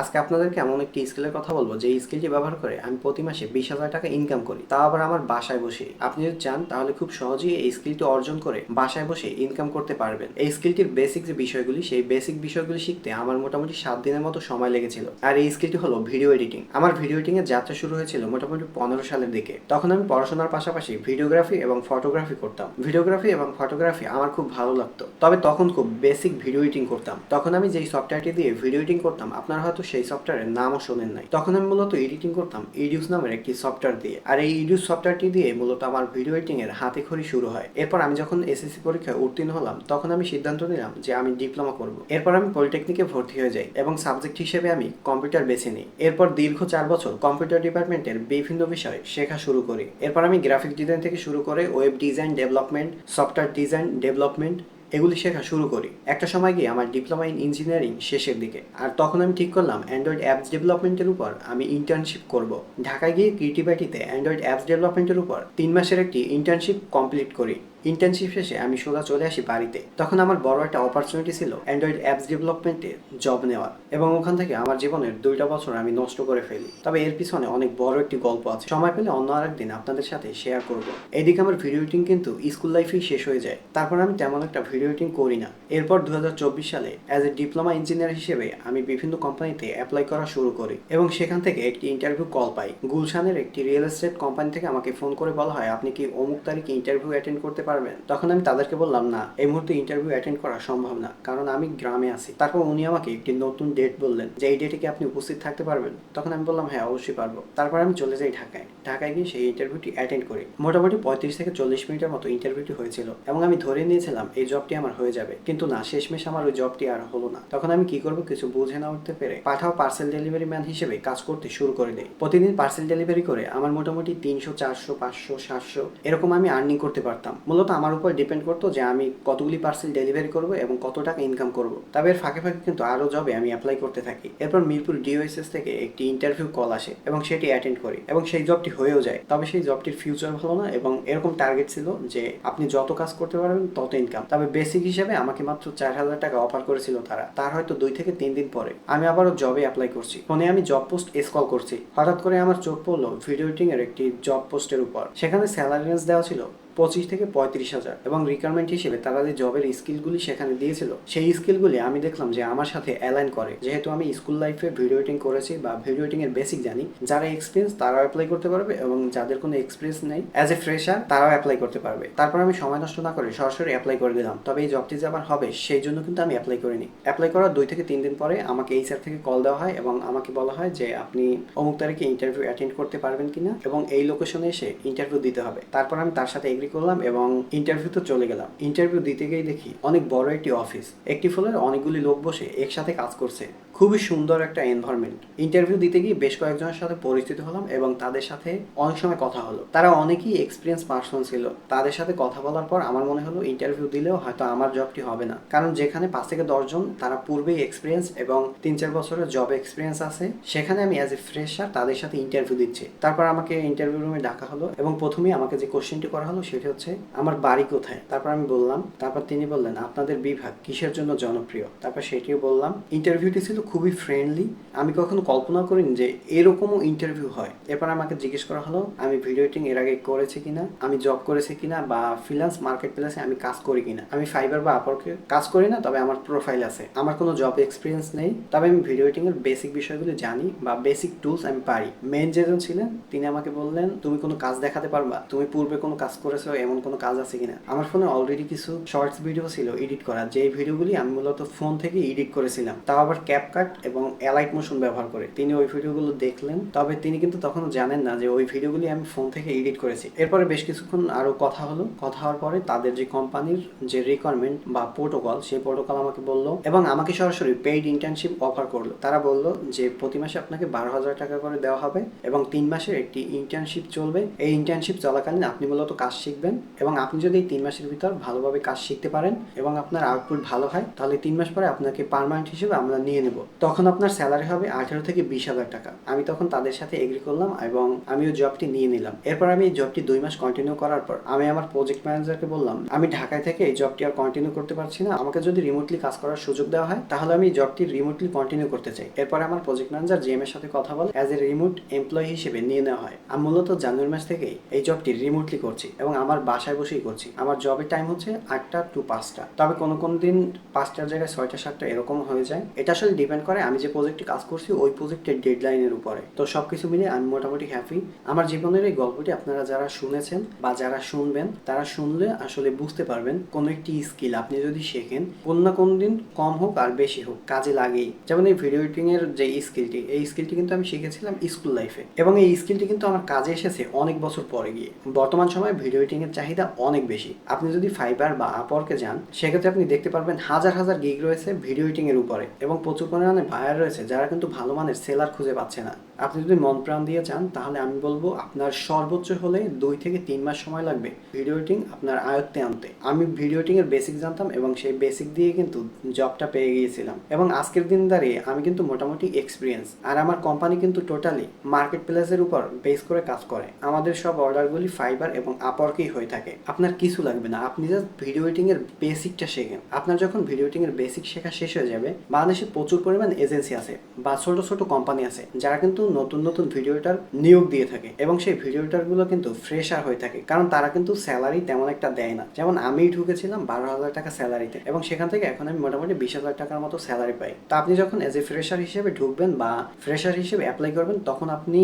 আজকে আপনাদেরকে এমন একটি স্কিলের কথা বলবো যে স্কিলটি ব্যবহার করে আমি প্রতি মাসে 20,000 টাকা ইনকাম করি, তাও আবার আমার বাসায় বসে। আপনি যদি চান তাহলে খুব সহজেই এই স্কিলটি অর্জন করে বাসায় বসে ইনকাম করতে পারবেন। এই স্কিলটির বেসিক যে বিষয়গুলি, সেই বেসিক বিষয়গুলি শিখতে আমার মোটামুটি 7 দিনের মতো সময় লেগেছিল। আর এই স্কিলটি হলো ভিডিও এডিটিং। আমার ভিডিও এডিটিং এর যাত্রা শুরু হয়েছিল মোটামুটি 15 সালের দিকে। তখন আমি পড়াশোনার পাশাপাশি ভিডিওগ্রাফি এবং ফটোগ্রাফি করতাম। ভিডিওগ্রাফি এবং ফটোগ্রাফি আমার খুব ভালো লাগতো, তবে তখন খুব বেসিক ভিডিও এডিটিং করতাম। তখন আমি যেই সফটওয়্যারটি দিয়ে ভিডিও এডিটিং করতাম, আপনারা হয়তো সেই সফটওয়্যারের নামও শোনেন নাই। তখন আমি মূলত এডিটিং করতাম ইডিউস নামের একটি সফটওয়্যার দিয়ে। আর এই ইডিউস সফটওয়্যারটি দিয়ে মূলত আমার ভিডিও এডিটিং এর হাতে খড়ি শুরু হয়। এরপর আমি যখন এসএসসি পরীক্ষায় উত্তীর্ণ হলাম, তখন আমি সিদ্ধান্ত নিলাম যে আমি ডিপ্লোমা করব। এরপর আমি পলিটেকনিকে ভর্তি হয়ে যাই এবং সাবজেক্ট হিসেবে আমি কম্পিউটার বেছে নিই। এরপর দীর্ঘ 4 বছর কম্পিউটার ডিপার্টমেন্টের বিভিন্ন বিষয় শেখা শুরু করি। এরপর আমি গ্রাফিক ডিজাইন থেকে শুরু করে web design development, software design development এগুলি শেখা শুরু করি। একটা সময় গিয়ে আমার ডিপ্লোমা ইন ইঞ্জিনিয়ারিং শেষের দিকে। আর তখন আমি ঠিক করলাম অ্যান্ড্রয়েড অ্যাপস ডেভেলপমেন্টের উপর আমি ইন্টার্নশিপ করব। ঢাকায় গিয়ে ক্রিয়েটিভিটিতে অ্যান্ড্রয়েড অ্যাপস ডেভেলপমেন্টের উপর 3 মাসের একটি ইন্টার্নশিপ কমপ্লিট করি। ইন্টার্নশিপ শেষে আমি সোজা চলে আসি বাড়িতে। তখন আমার বড় একটা অপরচুনিটি ছিল অ্যান্ড্রয়েড অ্যাপস ডেভেলপমেন্টে জব নেওয়ার, এবং ওখান থেকে আমার জীবনের 2টা বছর আমি নষ্ট করে ফেলি। তবে এর পিছনে অনেক বড় একটি গল্প আছে, সময় পেলে অন্য আরেকদিন আপনাদের সাথে শেয়ার করব। এদিকে আমার ভিডিও এডিটিং কিন্তু স্কুল লাইফেই শেষ হয়ে যায়। তারপর আমি তেমন একটা ভিডিও এডিটিং করি না। এরপর 2024 সালে অ্যাজ এ ডিপ্লোমা ইঞ্জিনিয়ার হিসেবে আমি বিভিন্ন কোম্পানিতে অ্যাপ্লাই করা শুরু করি এবং সেখান থেকে একটি ইন্টারভিউ কল পাই। গুলশানের একটি রিয়েল এস্টেট কোম্পানি থেকে আমাকে ফোন করে বলা হয়, আপনি কি অমুক তারিখে ইন্টারভিউ অ্যাটেন্ড করতে পারবেন? তখন আমি তাদেরকে বললাম, না, এই মুহূর্তে ইন্টারভিউ অ্যাটেন্ড করা সম্ভব না, কারণ আমি গ্রামে আছি। তারপর উনি আমাকে একটি নতুন ডেট বললেন যে এই ডেটে কি আপনি উপস্থিত থাকতে পারবেন? তখন আমি বললাম, হ্যাঁ, অবশ্যই পারবো। তারপর আমি চলে যাই ঢাকায়। ঢাকায় গিয়ে সেই ইন্টারভিউটি অ্যাটেন্ড করি। মোটামুটি 35 থেকে 40 মিনিটের মতো ইন্টারভিউটি হয়েছিল এবং আমি ধরে নিয়েছিলাম এই জবটি আমার হয়ে যাবে, কিন্তু না, শেষমেশ আমার ওই জবটি আর হলো না। তখন আমি কি করব কিছু বুঝে না উঠতে পেরে পাঠাও পার্সেল ডেলিভারি ম্যান হিসেবে কাজ করতে শুরু করে দেই। প্রতিদিন পার্সেল ডেলিভারি করে আমার মোটামুটি 300, 400, 500, 700 এরকম আমি আর্নিং করতে পারতাম। মূলত আমার উপর ডিপেন্ড করতো যে আমি কতগুলি পার্সেল ডেলিভারি করব এবং কত টাকা ইনকাম করব। তবে এর ফাঁকে ফাঁকে কিন্তু আরও জবে আমি অ্যাপ্লাই করতে থাকি। এরপর মিরপুর ডিওএসএস থেকে একটি ইন্টারভিউ কল আসে এবং সেটি অ্যাটেন্ড করি এবং সেই জবটি হয়েও যায়। তবে সেই জবটির ফিউচার ভালো না এবং এরকম টার্গেট ছিল যে আপনি যত কাজ করতে পারবেন তত ইনকাম। তবে বেসিক হিসেবে আমাকে মাত্র 4,000 টাকা অফার করেছিল তারা। তার হয়তো 2 থেকে 3 দিন পরে আমি আবারও জবে অ্যাপ্লাই করছি। ফোনে আমি জব পোস্ট স্ক্রল করছি, হঠাৎ করে আমার চোখ পড়লো ভিডিও এডিটিং এর একটি জব পোস্টের উপর। সেখানে স্যালারি রেঞ্জ দেওয়া ছিল 25 থেকে 35,000 এবং রিকোয়ারমেন্ট হিসেবে তারা যে জবের স্কিলগুলি সেখানে দিয়েছিল, সেই স্কিলগুলি আমি দেখলাম যে আমার সাথে অ্যালাইন করে। যেহেতু আমি স্কুল লাইফে ভিডিও এডিটিং করেছি বা ভিডিও এডিটিং এর বেসিক জানি, যারা এক্সপিরিয়েন্স তারাও অ্যাপ্লাই করতে পারবে এবং যাদের কোনো এক্সপিরিয়েন্স নেই অ্যাজ এ ফ্রেশার তারাও অ্যাপ্লাই করতে পারবে। তারপর আমি সময় নষ্ট না করে সরাসরি অ্যাপ্লাই করে দিলাম। তবে এই জবটি যে আবার হবে সেই জন্য কিন্তু আমি অ্যাপ্লাই করিনি। অ্যাপ্লাই করার 2 থেকে 3 দিন পরে আমাকে এইচআর থেকে কল দেওয়া হয় এবং আমাকে বলা হয় যে আপনি অমুক তারিখে ইন্টারভিউ অ্যাটেন্ড করতে পারবেন কিনা এবং এই লোকেশনে এসে ইন্টারভিউ দিতে হবে। তারপর আমি তার সাথে এগ্রি করলাম এবং ইন্টারভিউতে চলে গেলাম। ইন্টারভিউ দিতে গিয়ে দেখি অনেক বড় একটি অফিস, একটি ফ্লোরে অনেকগুলি লোক বসে একসাথে কাজ করছে। খুবই সুন্দর একটা এনভায়রনমেন্ট। ইন্টারভিউ দিতে গিয়ে বেশ কয়েকজনের সাথে পরিচিত হলাম এবং তাদের সাথে অনেক সময় কথা হলো। তারা অনেকেই এক্সপিরিয়েন্স পার্সন ছিল। তাদের সাথে কথা বলার পর আমার মনে হলো ইন্টারভিউ দিলেও হয়তো আমার জবটি হবে না, কারণ যেখানে 5 থেকে 10 জন তারা পূর্বেই এক্সপিরিয়েন্স এবং 3-4 বছরের জব এক্সপিরিয়েন্স আছে, সেখানে আমি অ্যাজ এ ফ্রেশার তাদের সাথে ইন্টারভিউ দিচ্ছি। তারপর আমাকে ইন্টারভিউ রুমে ডাকা হলো এবং প্রথমেই আমাকে যে কোশ্চেনটি করা হলো সেটি হচ্ছে আমার বাড়ি কোথায়। তারপর আমি বললাম। তারপর তিনি বললেন, আপনাদের বিভাগ কিসের জন্য জনপ্রিয়? তারপর সেটিও বললাম। ইন্টারভিউটি ছিল খুবই ফ্রেন্ডলি। আমি কখনো কল্পনা করিনি যে এরকমও ইন্টারভিউ হয়। এরপর আমাকে জিজ্ঞেস করা হলো আমি ভিডিও এডিটিং এর আগে করেছি কিনা, আমি জব করেছি কিনা, বা ফ্রিল্যান্স মার্কেট প্লেসে আমি কাজ করি কিনা। আমি ফাইবার বা আপওয়ার্কে কাজ করি না, তবে আমার প্রোফাইল আছে। আমার কোনো জব এক্সপিরিয়েন্স নেই, তবে আমি ভিডিও এডিটিং এর বেসিক বিষয়গুলো জানি বা বেসিক টুলস আমি পারি। মেন যেজন ছিলেন তিনি আমাকে বললেন, তুমি কোনো কাজ দেখাতে পারবা? তুমি পূর্বে কোনো কাজ করেছো, এমন কোনো কাজ আছে কিনা? আমার ফোনে অলরেডি কিছু শর্টস ভিডিও ছিল এডিট করা, যে ভিডিওগুলি আমি মূলত ফোন থেকে এডিট করেছিলাম, তাও আবার ক্যাপকাট এবং অ্যালাইট মোশন ব্যবহার করে। তিনি ওই ভিডিওগুলো দেখলেন, তবে তিনি কিন্তু তখনও জানেন না যে ওই ভিডিওগুলি আমি ফোন থেকে এডিট করেছি। এরপরে বেশ কিছুক্ষণ আরো কথা হলো। কথা হওয়ার পরে তাদের যে কোম্পানির যে রিকোয়ারমেন্ট বা প্রোটোকল, সেই প্রোটোকল আমাকে বললো এবং আমাকে সরাসরি পেইড ইন্টার্নশিপ অফার করলো। তারা বললো যে প্রতি মাসে আপনাকে 12,000 টাকা করে দেওয়া হবে এবং 3 মাসের একটি ইন্টার্নশিপ চলবে। এই ইন্টার্নশিপ চলাকালীন আপনি মূলত কাজ শিখবেন এবং আপনি যদি এই 3 মাসের ভিতর ভালোভাবে কাজ শিখতে পারেন এবং আপনার আউটপুট ভালো হয়, তাহলে 3 মাস পরে আপনাকে পার্মানেন্ট হিসেবে আমরা নিয়ে নেব। তখন আপনার স্যালারি হবে 18 থেকে 20 হাজার টাকা। আমি তখন তাদের সাথে এগ্রি করলাম এবং আমি ওই জবটি নিয়ে নিলাম। এরপর আমি এই জবটি 2 মাস কন্টিনিউ করার পর আমি আমার প্রজেক্ট ম্যানেজারকে বললাম, আমি ঢাকায় থেকে এই জবটি আর কন্টিনিউ করতে পারছি না, আমাকে যদি রিমোটলি কাজ করার সুযোগ দেওয়া হয় তাহলে আমি এই জবটি রিমোটলি কন্টিনিউ করতে চাই। এরপর আমার প্রজেক্ট ম্যানেজার জিএম এর সাথে কথা বলে অ্যাজ এ রিমোট এমপ্লয়ি হিসেবে নিয়ে নেওয়া হয়। আমি মূলত জানুয়ারি মাস থেকে এই জবটি রিমোটলি করছি এবং আমার বাসায় বসেই করছি। আমার জবের টাইম হচ্ছে 8টা to 5টা, তবে কোনো দিন 5টার জায়গায় 6টা 7টা এরকম হয়ে যায়। এটা আসলে ডিপেন্ড করে আমি যে প্রজেক্টে কাজ করছি ওই প্রজেক্টের ডেডলাইনের উপরে। তো সবকিছু মিলিয়ে আমি মোটামুটি হ্যাপি। আমার জীবনের এই গল্পটি আপনারা যারা শুনেছেন বা যারা শুনবেন তারা শুনলে আসলে বুঝতে পারবেন কোনো একটি স্কিল আপনি যদি শেখেন কোন না কোন দিন কম হোক আর বেশি হোক কাজে লাগেই। যেমন এই ভিডিও এডিটিং এর যে স্কিলটি, এই স্কিলটি কিন্তু আমি শিখেছিলাম স্কুল লাইফে এবং এই স্কিলটি কিন্তু আমার কাজে এসেছে অনেক বছর পরে গিয়ে। বর্তমান সময়ে ভিডিও এডিটিং এর চাহিদা অনেক বেশি। আপনি যদি ফাইবার বা আপওয়ার্কে যান সেক্ষেত্রে আপনি দেখতে পারবেন হাজার হাজার গিগ রয়েছে ভিডিও এডিটিং এর উপরে এবং প্রচুর পরিমাণে বায়ার রয়েছে যারা কিন্তু ভালো মানের সেলার খুঁজে পাচ্ছে না। আপনি যদি মন প্রাণ দিয়ে চান তাহলে আমি বলবো আপনার সর্বোচ্চ হলে 2 থেকে 3 মাস সময় লাগবে ভিডিও এডিটিং আপনার আয়ত্তে আনতে। আমি ভিডিও এডিটিং এর বেসিক জানতাম এবং সেই বেসিক দিয়ে কিন্তু জবটা পেয়ে গিয়েছিলাম এবং আজকের দিন দাঁড়িয়ে আমি কিন্তু মোটামুটি এক্সপিরিয়েন্স। আর আমার কোম্পানি কিন্তু টোটালি মার্কেট প্লেসের উপর বেস করে কাজ করে। আমাদের সব অর্ডারগুলি ফাইবার এবং আপওয়ার্কেই হয়ে থাকে। আপনার কিছু লাগবে না, আপনি জাস্ট ভিডিও এডিটিং এর বেসিকটা শেখেন। আপনার যখন ভিডিও এডিটিং এর বেসিক শেখা শেষ হয়ে যাবে, বাংলাদেশে প্রচুর পরিমাণ এজেন্সি আছে বা ছোট ছোট কোম্পানি আছে যারা কিন্তু নতুন নতুন ভিডিও এডিটর নিয়োগ দিয়ে থাকে এবং সেই ভিডিও এডিটর গুলো কিন্তু ফ্রেশার হয়ে থাকে, কারণ তারা কিন্তু স্যালারি তেমন একটা দেয় না। যেমন আমি ঢুকেছিলাম 12,000 টাকা স্যালারিতে এবং সেখান থেকে এখন আমি মোটামুটি 20,000 টাকার মতো স্যালারি পাই। তো আপনি যখন এজ এ ফ্রেশার হিসেবে ঢুকবেন বা ফ্রেশার হিসেবে অ্যাপ্লাই করবেন তখন আপনি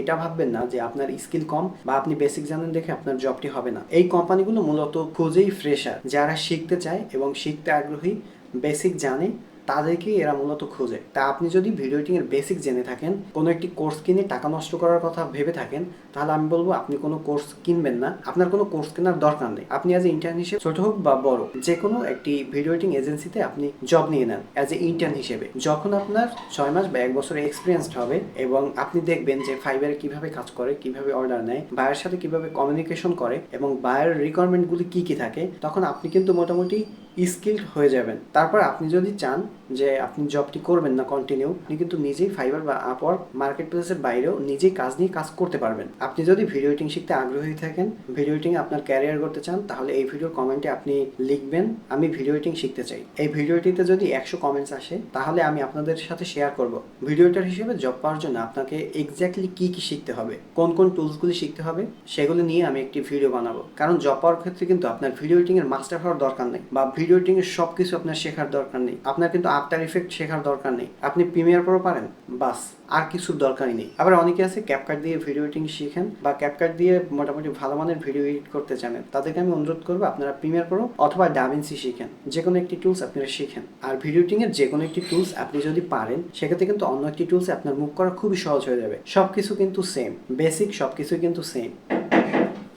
এটা ভাববেন না যে আপনার স্কিল কম বা আপনি বেসিক জানেন দেখে আপনার জবটি হবে না। এই কোম্পানিগুলো মূলত খুঁজেই ফ্রেশার যারা শিখতে চায় এবং শিখতে আগ্রহী, বেসিক জানে, তাদেরকেই এরা মূলত খোঁজে। তা আপনি যদি ভিডিও এডিটিং এর বেসিক জেনে থাকেন, কোনো একটি কোর্স কিনে টাকা নষ্ট করার কথা ভেবে থাকেন, তাহলে আমি বলবো আপনি কোনো কোর্স কিনবেন না। আপনার কোনো কোর্স কেনার দরকার নেই। আপনি অ্যাজ এ ইন্টার্ন হিসেবে ছোট হোক বা বড় যে কোনো একটি ভিডিও এডিটিং এজেন্সিতে আপনি জব নিয়ে নেন অ্যাজ এ ইন্টার্ন হিসেবে। যখন আপনার 6 মাস বা 1 বছরের এক্সপিরিয়েন্সড হবে এবং আপনি দেখবেন যে ফাইবারে কিভাবে কাজ করে, কিভাবে অর্ডার নেয়, বায়ার সাথে কিভাবে কমিউনিকেশন করে এবং বায়ার রিকোয়ারমেন্টগুলি কি কি থাকে, তখন আপনি কিন্তু মোটামুটি স্কিলড হয়ে যাবেন। তারপর আপনি যদি চান যে আপনি জবটি করবেন না কন্টিনিউ, আপনি কিন্তু নিজেই ফাইবার বা আপওয়ার্ক মার্কেট প্লেসের বাইরেও নিজেই কাজ নিয়ে কাজ করতে পারবেন। আপনি যদি ভিডিও এডিটিং শিখতে আগ্রহী থাকেন, ভিডিও এডিটিং আপনার ক্যারিয়ার করতে চান, তাহলে এই ভিডিওর কমেন্টে আপনি লিখবেন আমি ভিডিও এডিটিং শিখতে চাই। এই ভিডিওটিতে যদি 100 কমেন্টস আসে তাহলে আমি আপনাদের সাথে শেয়ার করব ভিডিও এডিটর হিসেবে জব পাওয়ার জন্য আপনাকে এক্স্যাক্টলি কি কি শিখতে হবে, কোন কোন টুলসগুলি শিখতে হবে, সেগুলো নিয়ে আমি একটি ভিডিও বানাবো। কারণ জব পাওয়ার ক্ষেত্রে কিন্তু আপনার ভিডিও এডিটিং এর মাস্টার হওয়ার দরকার নেই বা ভিডিও এডিটিং এর সবকিছু আপনার শেখার দরকার নেই। আপনার কিন্তু আফটার ইফেক্ট শেখার দরকার নেই, আপনি প্রিমিয়ার প্রো পারেন, বাস, আর কিছুর দরকারই নেই। আবার অনেকে আছে ক্যাপকাট দিয়ে ভিডিও এডিটিং শিখেন বা ক্যাপকাট দিয়ে মোটামুটি ভালো মানের ভিডিও এডিট করতে জানেন, তাদেরকে আমি অনুরোধ করবো আপনারা প্রিমিয়ার প্রো অথবা ডাভিন্সি শিখেন। যে কোনো একটি টুলস আপনারা শিখেন। আর ভিডিও এডিটিং এর যে কোনো একটি টুলস আপনি যদি পারেন সেক্ষেত্রে কিন্তু অন্য একটি টুলসে আপনার মুভ করা খুবই সহজ হয়ে যাবে। সবকিছু কিন্তু সেম, বেসিক সবকিছুই কিন্তু সেম।